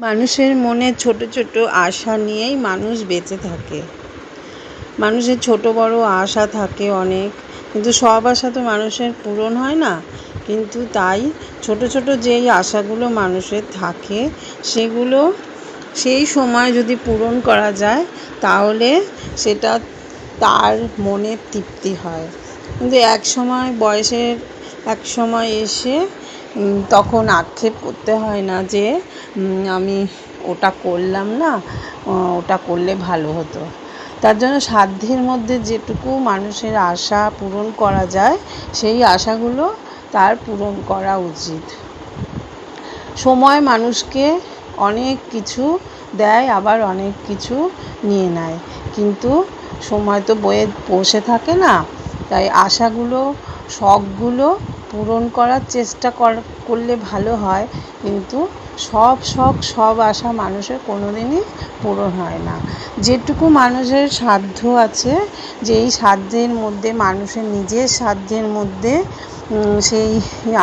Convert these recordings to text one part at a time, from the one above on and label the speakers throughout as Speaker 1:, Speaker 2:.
Speaker 1: মানুষের মনে ছোট ছোট আশা নিয়েই মানুষ বেঁচে থাকে। মানুষের ছোট বড় আশা থাকে অনেক, কিন্তু সব আশা তো মানুষের পূরণ হয় না। কিন্তু তাই ছোট ছোট যেই আশাগুলো মানুষের থাকে সেগুলো সেই সময় যদি পূরণ করা যায় তাহলে সেটা তার মনে তৃপ্তি হয়। কিন্তু এক সময় এসে তখন আক্ষেপ করতে হয় না যে আমি ওটা করলাম না, ওটা করলে ভালো হতো। তার জন্য সাধ্যের মধ্যে যেটুকু মানুষের আশা পূরণ করা যায় সেই আশাগুলো তার পূরণ করা উচিত। সময় মানুষকে অনেক কিছু দেয়, আবার অনেক কিছু নিয়ে নেয়, কিন্তু সময় তো বয়ে বসে থাকে না। তাই আশাগুলো, শখগুলো পূরণ করার চেষ্টা করলে ভালো হয়। কিন্তু সব আশা মানুষের কোনোদিনই পূরণ হয় না। যেটুকু মানুষের সাধ্য আছে, যেই সাধ্যের মধ্যে মানুষের নিজের সাধ্যের মধ্যে সেই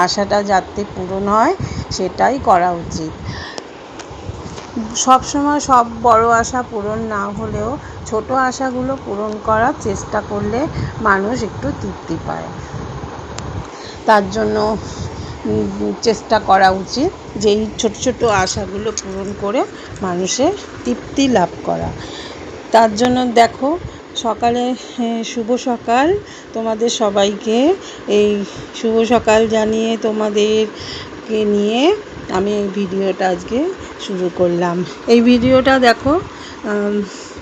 Speaker 1: আশাটা যাতে পূরণ হয় সেটাই করা উচিত। সবসময় সব বড় আশা পূরণ না হলেও ছোট আশাগুলো পূরণ করার চেষ্টা করলে মানুষ একটু তৃপ্তি পায়। তার জন্য চেষ্টা করা উচিত যে এই ছোট ছোট আশাগুলো পূরণ করে মানুষের তৃপ্তি লাভ করা। তার জন্য দেখো, সকালে শুভ সকাল তোমাদের সবাইকে। এই শুভ সকাল জানিয়ে তোমাদেরকে নিয়ে আমি এই ভিডিওটা আজকে শুরু করলাম। এই ভিডিওটা দেখো,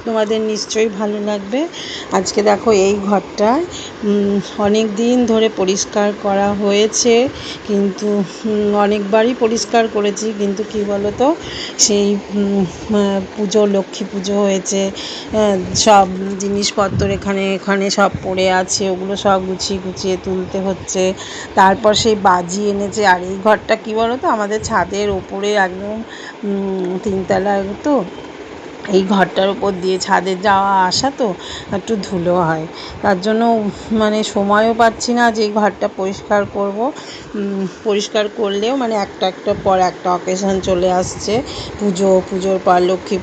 Speaker 1: তোমাদের নিশ্চয়ই ভালো লাগবে। আজকে দেখো এই ঘরটা অনেক দিন ধরে পরিষ্কার করা হয়েছে, কিন্তু অনেকবারই পরিষ্কার করেছি, কিন্তু কি বলো তো, সেই লক্ষ্মী পুজো হয়েছে, সব জিনিসপত্র এখানে সব পড়ে আছে, ওগুলো সব গুছিয়ে তুলতে হচ্ছে। তারপর সেই বাজি এনেছে। আর এই ঘরটা কি বলো তো, আমাদের ছাদের ওপরে একদম তিনতলায় তো, এই ঘরটার উপর দিয়ে ছাদে যাওয়া আসা তো একটু ধুলো হয়। তার জন্য সময়ও পাচ্ছি না যে এই ঘরটা পরিষ্কার করব। পরিষ্কার করলেও একটা পর একটা অকেশন চলে আসছে। পুজোর পর লক্ষ্মী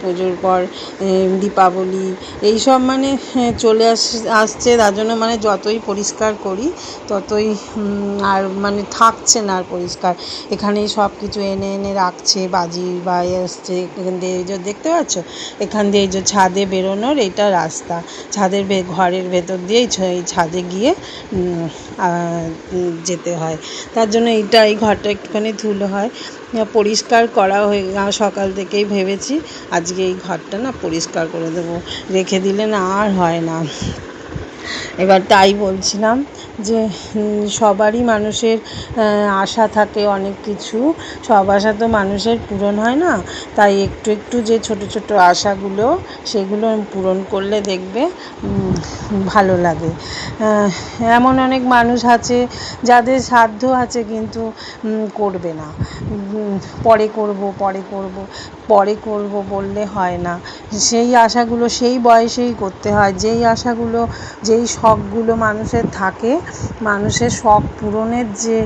Speaker 1: পুজোর পর দীপাবলি, এইসব চলে আসছে। তার জন্য যতই পরিষ্কার করি ততই আর থাকছে না আর পরিষ্কার। এখানেই সব কিছু এনে রাখছে, বাজি বা আসছে। এখান দিয়ে দেখতে পাচ্ছ, এখান দিয়ে এই যে ছাদে বেরোনোর এইটা রাস্তা, ঘরের ভেতর দিয়ে এই ছাদে গিয়ে যেতে হয়। তার জন্য এই ঘরটা একটুখানি ধুলো হয়। পরিষ্কার করা হয়ে সকাল থেকেই ভেবেছি আজকে এই ঘরটা না পরিষ্কার করে দেবো, রেখে দিলে না আর হয় না। এবার তাই বলছিলাম যে সবারই মানুষের আশা থাকে অনেক কিছু, সব আশা তো মানুষের পূরণ হয় না। তাই একটু যে ছোট ছোট আশাগুলো, সেগুলো পূরণ করলে দেখবে ভালো লাগে। এমন অনেক মানুষ আছে যাদের সাধ্য আছে কিন্তু করবে না। পরে করব বললে হয় না। সেই আশাগুলো সেই বয়সেই করতে হয়। যেই শখগুলো মানুষের থাকে, মানুষের শখ পূরণের যে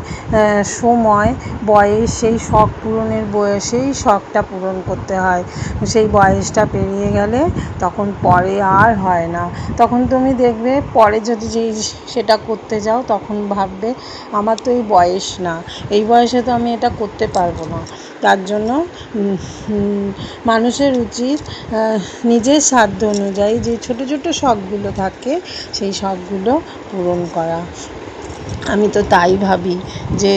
Speaker 1: সময়, বয়স, সেই শখ পূরণের বয়সেই শখটা পূরণ করতে হয়। সেই বয়সটা পেরিয়ে গেলে তখন পরে আর হয় না। তখন তুমি দেখবে পরে যদি সেটা করতে যাও তখন ভাববে আমার তো এই বয়স না, এই বয়সে তো আমি এটা করতে পারবো না। তার জন্য মানুষের উচিত নিজের সাধ্য অনুযায়ী যে ছোট ছোট শখগুলো থাকে সেই শখগুলো পূরণ করা। আমি তো তাই ভাবি যে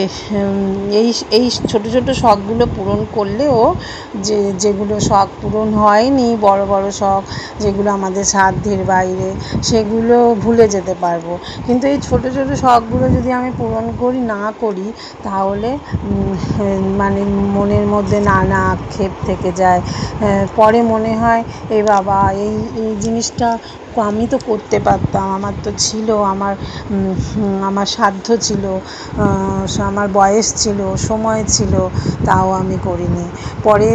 Speaker 1: এই ছোট ছোট শখগুলো পূরণ করলেও যেগুলো শখ পূরণ হয়নি, বড় বড় শখ যেগুলো আমাদের সাধ্যের বাইরে, সেগুলো ভুলে যেতে পারবো। কিন্তু এই ছোট ছোট শখগুলো যদি আমি পূরণ না করি তাহলে মনের মধ্যে নানা আক্ষেপ থেকে যায়। পরে মনে হয় বাবা এই জিনিসটা আমি তো করতে পারতাম, আমার তো ছিল, আমার সাধ্য ছিল, আমার বয়স ছিল, সময় ছিল, তাও আমি করিনি। পরে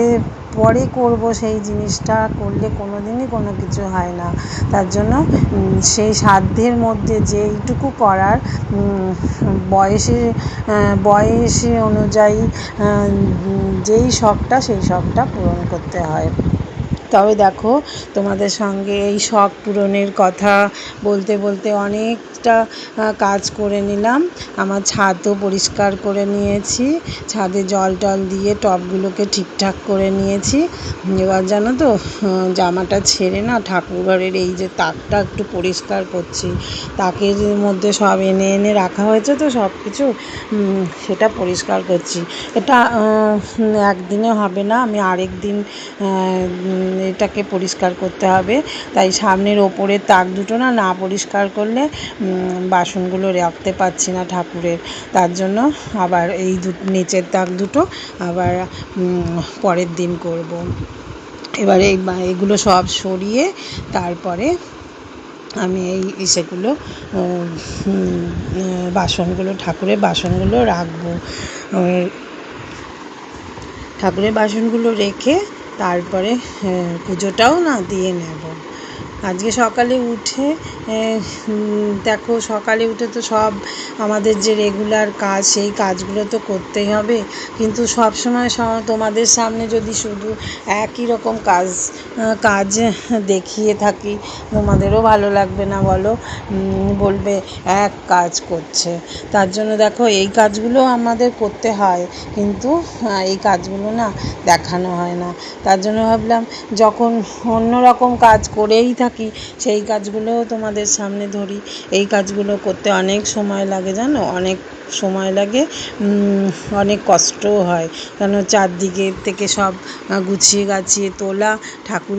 Speaker 1: পরে করব, সেই জিনিসটা করলে কোনো দিনই কোনো কিছু হয় না। তার জন্য সেই সাধ্যের মধ্যে যেইটুকু করার, বয়সে অনুযায়ী যেই শখটা, সেই শখটা পূরণ করতে হয়। তবে দেখো, তোমাদের সঙ্গে এই শখ পূরণের কথা বলতে বলতে অনেকটা কাজ করে নিলাম। আমার ছাদও পরিষ্কার করে নিয়েছি, ছাদে জল টল দিয়ে টবগুলোকে ঠিকঠাক করে নিয়েছি। এবার জানো তো, জামাটা ছেড়ে না ঠাকুরঘরের এই যে তাকটা একটু পরিষ্কার করছি। তাকের মধ্যে সব এনে এনে রাখা হয়েছে তো সব কিছু, সেটা পরিষ্কার করছি। এটা একদিনে হবে না, আমি আরেক দিন এটাকে পরিষ্কার করতে হবে। তাই সামনের ওপরের তাক দুটো না পরিষ্কার করলে বাসনগুলো রাখতে পারছি না ঠাকুরের। তার জন্য আবার এই নিচের তাক দুটো আবার পরের দিন করব। এবারে এগুলো সব সরিয়ে তারপরে আমি সেগুলো বাসনগুলো, ঠাকুরের বাসনগুলো রাখবো। ঠাকুরের বাসনগুলো রেখে তারপরে পুজোটাও না দিয়ে নেব। আজকে সকালে উঠে দেখো, সকালে উঠে তো সব আমাদের যে রেগুলার কাজ, সেই কাজগুলো তো করতেই হবে। কিন্তু সব সময় তোমাদের সামনে যদি শুধু একই রকম কাজ দেখিয়ে থাকি, তোমাদেরও ভালো লাগবে না বলো? বলবে এক কাজ করছে। তার জন্য দেখো, এই কাজগুলো আমাদের করতে হয়, কিন্তু এই কাজগুলো না দেখানো হয় না। তার জন্য ভাবলাম, যখন অন্য রকম কাজ করেই থাকি, সেই কাজগুলোও তোমাদের সামনে ধরি। এই কাজগুলো করতে অনেক সময় লাগে, জানো, অনেক সময় লাগে, অনেক কষ্টও হয়। কেন, চারদিকে থেকে সব গুছিয়ে গাছিয়ে তোলা, ঠাকুর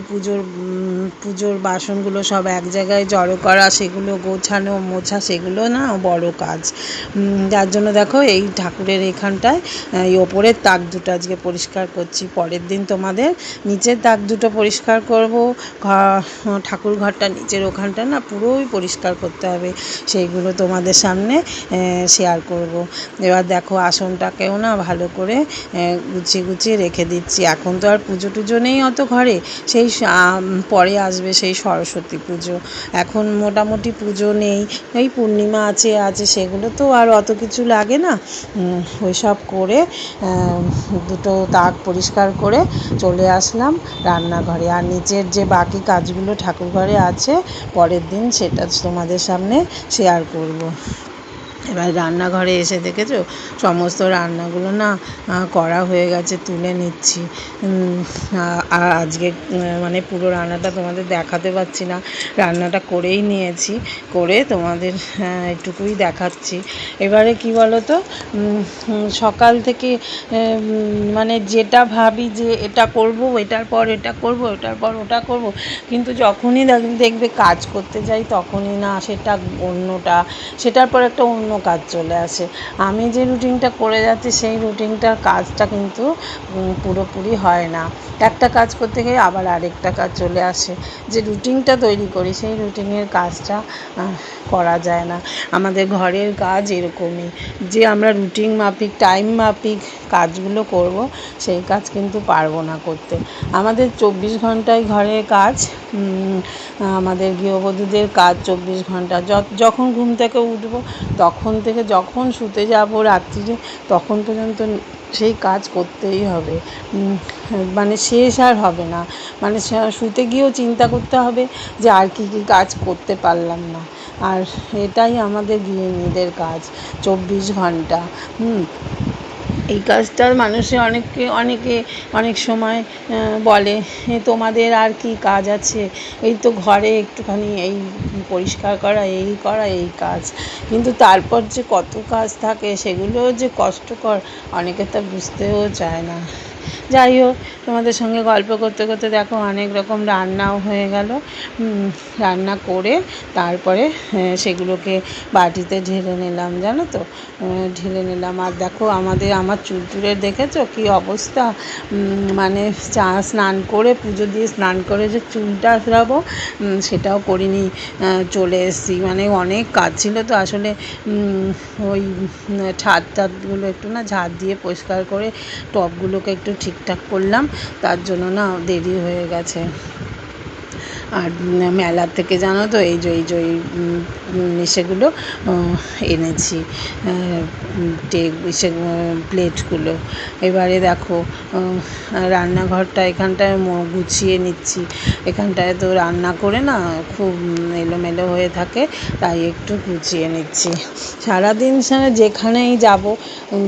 Speaker 1: পুজোর বাসনগুলো সব এক জায়গায় জড়ো করা, সেগুলো গোছানো মোছা, সেগুলো না বড় কাজ। যার জন্য দেখো, এই ঠাকুরের এখানটায় এই ওপরের তাক দুটো আজকে পরিষ্কার করছি। পরের দিন তোমাদের নিচের তাক দুটো পরিষ্কার করব। ঠাকুর ঘরটা নিচের ওখানটা না পুরোই পরিষ্কার করতে হবে, সেইগুলো তোমাদের সামনে শেয়ার করব। এবার দেখো, আসনটাকেও না ভালো করে গুছিয়ে রেখে দিচ্ছি। এখন তো আর পুজো টুজো নেই অত ঘরে, সেই পরে আসবে সেই সরস্বতী পুজো। এখন মোটামুটি পুজো নেই, এই পূর্ণিমা আছে, সেগুলো তো আর অত কিছু লাগে না। ওই সব করে দুটো তাক পরিষ্কার করে চলে আসলাম রান্নাঘরে। আর নিচের যে বাকি কাজগুলো ঠাকুরঘরে আছে, পরের দিন সেটা তোমাদের সামনে শেয়ার করব। এবার রান্নাঘরে এসে দেখেছো, সমস্ত রান্নাগুলো না করা হয়ে গেছে, তুলে নিচ্ছি। আর আজকে মানে পুরো রান্নাটা তোমাদের দেখাতে পারছি না, রান্নাটা করেই নিয়েছি, করে তোমাদের এটুকুই দেখাচ্ছি। এবারে কি বলো তো, সকাল থেকে মানে যেটা ভাবি যে এটা করব, এটার পর এটা করব, এটার পর ওটা করব, কিন্তু যখনই দেখবে কাজ করতে যাই, তখনই না সেটার পর একটা অন্য কাজ চলে আসে। আমি যে রুটিনটা করে যাচ্ছি, সেই রুটিনটার কাজটা কিন্তু পুরোপুরি হয় না। একটা কাজ করতে গিয়ে আবার আরেকটা কাজ চলে আসে। যে রুটিনটা তৈরি করি, সেই রুটিনের কাজটা করা যায় না। আমাদের ঘরের কাজ এরকমই, যে আমরা রুটিন মাফিক, টাইম মাফিক কাজগুলো করব, সেই কাজ কিন্তু পারবো না করতে। আমাদের 24 ঘন্টায় ঘরের কাজ, আমাদের গৃহবধূদের কাজ 24 ঘন্টা। যখন ঘুম থেকে উঠব, তখন থেকে যখন শুতে যাব রাত্রিরে, তখন পর্যন্ত সেই কাজ করতেই হবে। মানে শেষ আর হবে না। মানে শুতে গিয়েও চিন্তা করতে হবে যে আর কী কাজ করতে পারলাম না। আর এটাই আমাদের গৃহিণীদের কাজ 24 ঘন্টা। এই কাজটা মানুষে অনেকে অনেক সময় বলে, তোমাদের আর কি কাজ আছে, এই তো ঘরে একটুখানি এই পরিষ্কার করা, এই কাজ। কিন্তু তারপর যে কত কাজ থাকে, সেগুলোও যে কষ্টকর, অনেকে তা বুঝতেও চায় না। যাই হোক, তোমাদের সঙ্গে গল্প করতে করতে দেখো অনেক রকম রান্নাও হয়ে গেল। রান্না করে তারপরে সেগুলোকে বাটিতে ঢেলে নিলাম, জানো তো, ঢেলে নিলাম। আর দেখো আমার চুলটুলের দেখেছো কী অবস্থা, মানে স্নান করে পুজো দিয়ে স্নান করে যে চুলটা আঁচড়াবো সেটাও করিনি, চলে এসেছি। মানে অনেক কাজ ছিল তো আসলে, ওই ছাদগুলো একটু না ঝাড় দিয়ে পরিষ্কার করে টবগুলোকে একটু ঠিকঠাক করলাম, তার জন্য না দেরি হয়ে গেছে। আর মেলার থেকে জানো তো এই যে সেগুলো এনেছি, প্লেটগুলো। এবারে দেখো রান্নাঘরটা এখানটায় গুছিয়ে নিচ্ছি। এখানটায় তো রান্না করে না খুব এলোমেলো হয়ে থাকে, তাই একটু গুছিয়ে নিচ্ছি। সারাদিন যেখানেই যাব,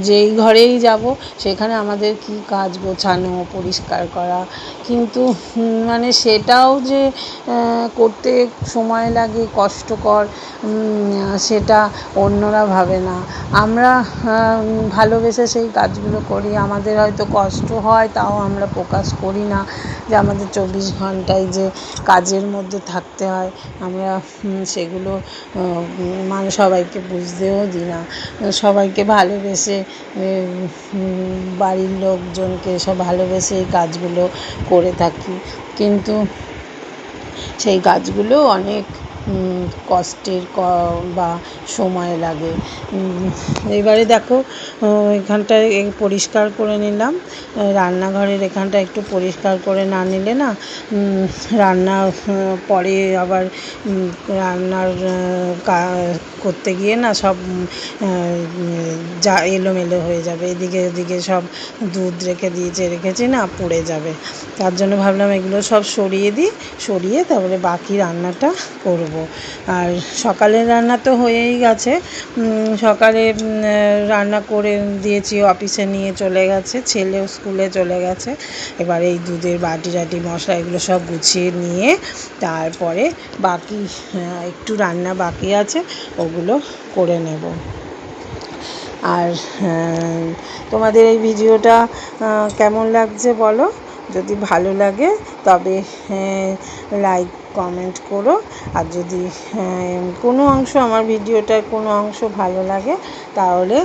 Speaker 1: যেই ঘরেই যাব, সেখানে আমাদের কি কাজ, গোছানো পরিষ্কার করা, কিন্তু মানে সেটাও যে করতে সময় লাগে, কষ্টকর, সেটা অন্যরা ভাবে না। আমরা ভালোবেসে সেই কাজগুলো করি, আমাদের হয়তো কষ্ট হয়, তাও আমরা প্রকাশ করি না যে আমাদের 24 ঘন্টায় যে কাজের মধ্যে থাকতে হয়। আমরা সেগুলো মানে সবাইকে বুঝতেও দিই না। সবাইকে ভালোবেসে, বাড়ির লোকজনকে সব ভালোবেসে এই কাজগুলো করে থাকি, কিন্তু সেই কাজগুলো অনেক কষ্টের বা সময় লাগে। এবারে দেখো এখানটায় পরিষ্কার করে নিলাম, রান্নাঘরের এখানটা একটু পরিষ্কার করে না নিলে না রান্না পরে আবার রান্নার করতে গিয়ে না সব যা এলোমেলো হয়ে যাবে, এদিকে ওদিকে সব দুধ রেখেছি না, পড়ে যাবে। তার জন্য ভাবলাম এগুলো সব সরিয়ে তারপরে বাকি রান্নাটা করব। আর সকালের রান্না তো হয়েই গেছে, সকালে রান্না করে দিয়েছি, অফিসে নিয়ে চলে গেছে, ছেলেও স্কুলে চলে গেছে। এবার এই দুধের বাটি মশলা এগুলো সব গুছিয়ে নিয়ে তারপরে বাকি একটু রান্না বাকি আছে, ওগুলো করে নেব। আর তোমাদের এই ভিডিওটা কেমন লাগছে বলো, যদি ভালো লাগে তবে লাইক কমেন্ট করো। আর যদি কোনো অংশ আমার ভিডিওটার কোনো অংশ ভালো লাগে, তাহলে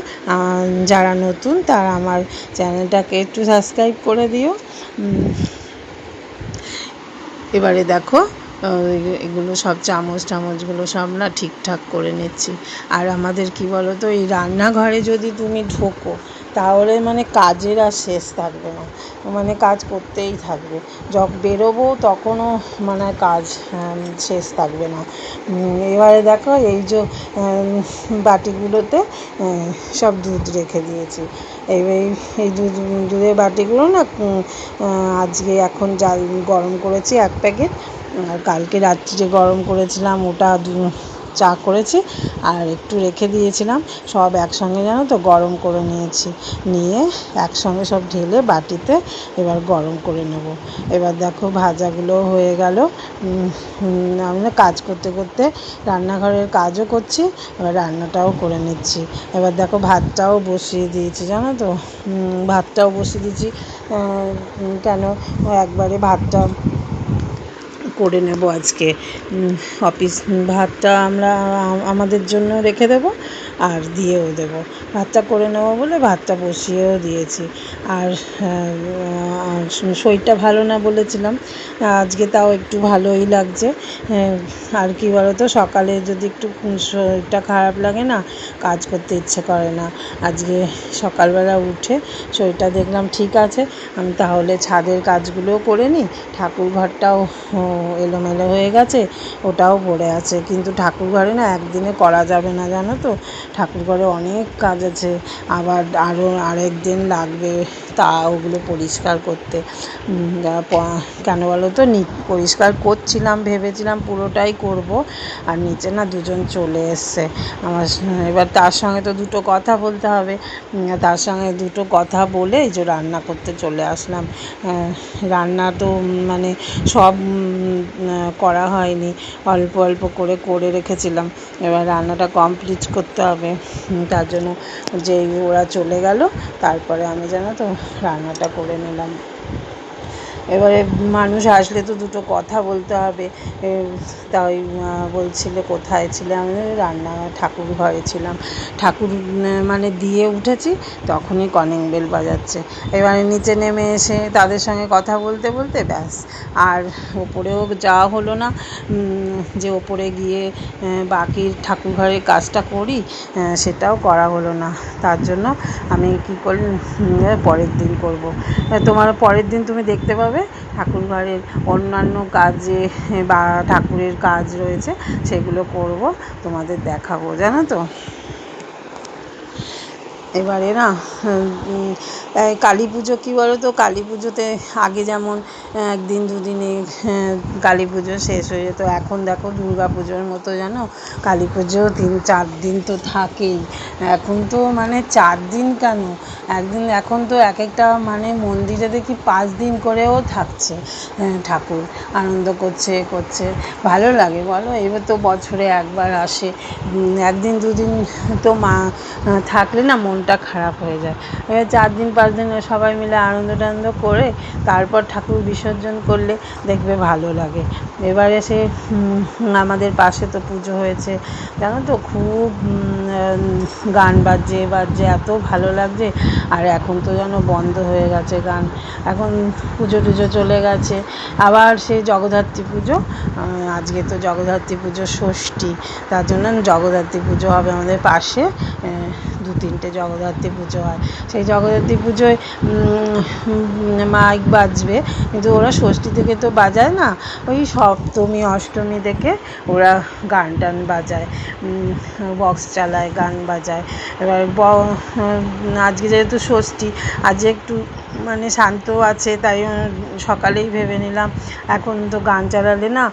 Speaker 1: যারা নতুন তারা আমার চ্যানেলটাকে একটু সাবস্ক্রাইব করে দিও। এবারে দেখো এগুলো সব চামচগুলো সব না ঠিকঠাক করে নিচ্ছি। আর আমাদের কি বলো তো, এই রান্নাঘরে যদি তুমি ঢোকো তাহলে মানে কাজের আর শেষ থাকবে না, মানে কাজ করতেই থাকবে। বেরোবো তখনও মানে কাজ শেষ থাকবে না। এবারে দেখো এই যে বাটিগুলোতে সব দুধ রেখে দিয়েছি। এই দুধের বাটিগুলো না আজকে এখন গরম করেছি 1 প্যাকেট, আর কালকে রাত্রে গরম করেছিলাম, ওটা চা করেছি আর একটু রেখে দিয়েছিলাম। সব একসঙ্গে জানো তো গরম করে নিয়ে একসঙ্গে সব ঢেলে বাটিতে এবার গরম করে নেব। এবার দেখো ভাজাগুলো হয়ে গেল। আমি না কাজ করতে করতে রান্নাঘরের কাজও করছি, এবার রান্নাটাও করে নিচ্ছি। এবার দেখো ভাতটাও বসিয়ে দিয়েছি, জানো তো, ভাতটাও বসিয়ে দিয়েছি। কেন একবারে ভাতটা করে নেব আজকে। ভাতটা আমাদের জন্য রেখে দেব আর দিয়েও দেব। ভাতটা করে নেব বলে ভাতটা বসিয়েও দিয়েছি। আর শরীরটা ভালো না বলেছিলাম, আজকে তাও একটু ভালোই লাগছে। আর কি বলো তো, সকালে যদি একটু শরীরটা খারাপ লাগে না, কাজ করতে ইচ্ছে করে না। আজকে সকালবেলা উঠে শরীরটা দেখলাম ঠিক আছে, আমি তাহলে ছাদের কাজগুলোও করে নিই। ঠাকুর ঘরটাও এলোমেলো হয়ে গেছে, ওটাও পড়ে আছে, কিন্তু ঠাকুর ঘরে না একদিনে করা যাবে না, জানো তো, ঠাকুর ঘরে অনেক কাজ আছে, আবার আরেক দিন লাগবে তা ওগুলো পরিষ্কার করতে। কেন বলো তো, পরিষ্কার করছিলাম, ভেবেছিলাম পুরোটাই করব, আর নিচে না দুজন চলে এসছে আমার। এবার তার সঙ্গে তো দুটো কথা বলতে হবে, তার সঙ্গে দুটো কথা বলে এই যে রান্না করতে চলে আসলাম। রান্না তো মানে সব করা হয়নি, অল্প অল্প করে রেখেছিলাম। এবার রান্নাটা কমপ্লিট করতে হবে। হবে। তার জন্য যেই ওরা চলে গেল তারপরে আমি জানো তো রান্নাটা করে নিলাম। এবারে মানুষ আসলে তো দুটো কথা বলতে হবে, তাই বলছিল কোথায় ছিলে, আমি রান্না ঠাকুর ঘরে ছিলাম। ঠাকুর মানে দিয়ে উঠেছি, তখনই কলিং বেল বাজাচ্ছে। এবারে নিচে নেমে এসে তাদের সঙ্গে কথা বলতে বলতে ব্যাস আর ওপরেও যাওয়া হলো না, যে ওপরে গিয়ে বাকি ঠাকুর ঘরের কাজটা করি সেটাও করা হলো না। তার জন্য আমি কী করি, পরের দিন করব। তোমার পরের দিন তুমি দেখতে পাবে ঠাকুর ঘরের অন্যান্য কাজে বা ঠাকুরের কাজ রয়েছে সেগুলো করব, তোমাদের দেখাবো, জানো তো। এবারে না কালী পুজো কী বলো তো, কালী পুজোতে আগে যেমন একদিন দুদিনে কালী পুজো শেষ হয়ে যেত, এখন দেখো দুর্গা পুজোর মতো জানো কালী পুজো 3-4 দিন তো থাকেই। এখন তো মানে 4 দিন কেন, একদিন এখন তো এক একটা মানে মন্দিরে দেখি 5 দিন করেও থাকছে ঠাকুর, আনন্দ করছে ভালো লাগে বলো। এবার তো বছরে একবার আসে, একদিন দুদিন তো থাকলে না মনটা খারাপ হয়ে যায়। এবার 4 দিন 5 দিন সবাই মিলে আনন্দ টানন্দ করে তারপর ঠাকুর বিসর্জন করলে দেখবে ভালো লাগে। এবারে সে আমাদের পাশে তো পুজো হয়েছে জানো তো, খুব গান বাজছে এত ভালো লাগছে। আর এখন তো যেন বন্ধ হয়ে গেছে গান, এখন পুজো টুজো চলে গেছে। আবার সেই জগদ্ধাত্রী পুজো, আজকে তো জগদ্ধাত্রী পুজো ষষ্ঠী, তার জন্য জগদ্ধাত্রী পুজো হবে আমাদের পাশে, 2-3টে জগদ্ধাত্রী পুজো হয়। সেই জগদ্ধাত্রী পুজোয় মাইক বাজবে, কিন্তু ওরা ষষ্ঠী থেকে তো বাজায় না, ওই সপ্তমী অষ্টমী থেকে ওরা গান টান বাজায়, বক্স চালায়, গান বাজায়। এবার আজকে যেহেতু ষষ্ঠী, আজ একটু মানে শান্ত আছে, তাই সকালেই ভেবে নিলাম এখন তো গান চালালে না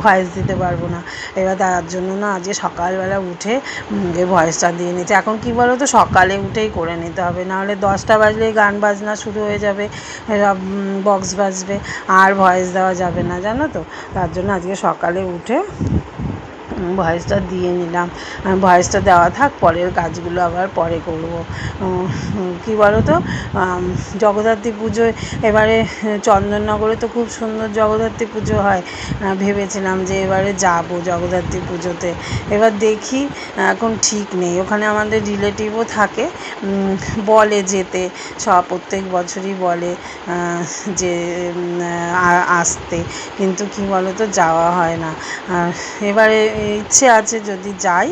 Speaker 1: ভয়েস দিতে পারবো না। এবার তার জন্য না আজকে সকালবেলা উঠে ভয়েসটা দিয়ে নিচ্ছে। এখন কী বলো তো, সকালে উঠেই করে নিতে হবে, নাহলে 10টা বাজলেই গান বাজনা শুরু হয়ে যাবে, বক্স বাজবে, আর ভয়েস দেওয়া যাবে না, জানো তো। তার জন্য আজকে সকালে উঠে ভয়েসটা দিয়ে নিলাম। ভয়েসটা দেওয়া থাক, পরের কাজগুলো আবার পরে করব। কী বলো তো, জগদ্ধাত্রী পুজোয় এবারে চন্দননগরে তো খুব সুন্দর জগদ্ধাত্রী পুজো হয়, ভেবেছিলাম যে এবারে যাব জগদ্ধাত্রী পুজোতে। এবার দেখি, এখন ঠিক নেই, ওখানে আমাদের রিলেটিভও থাকে, বলে যেতে, প্রত্যেক বছরই বলে যে আসতে, কিন্তু কী বলো তো যাওয়া হয় না। এবারে ইচ্ছে আছে যদি যাই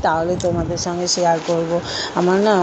Speaker 1: তাহলে তোমাদের সঙ্গে শেয়ার করব। আমার না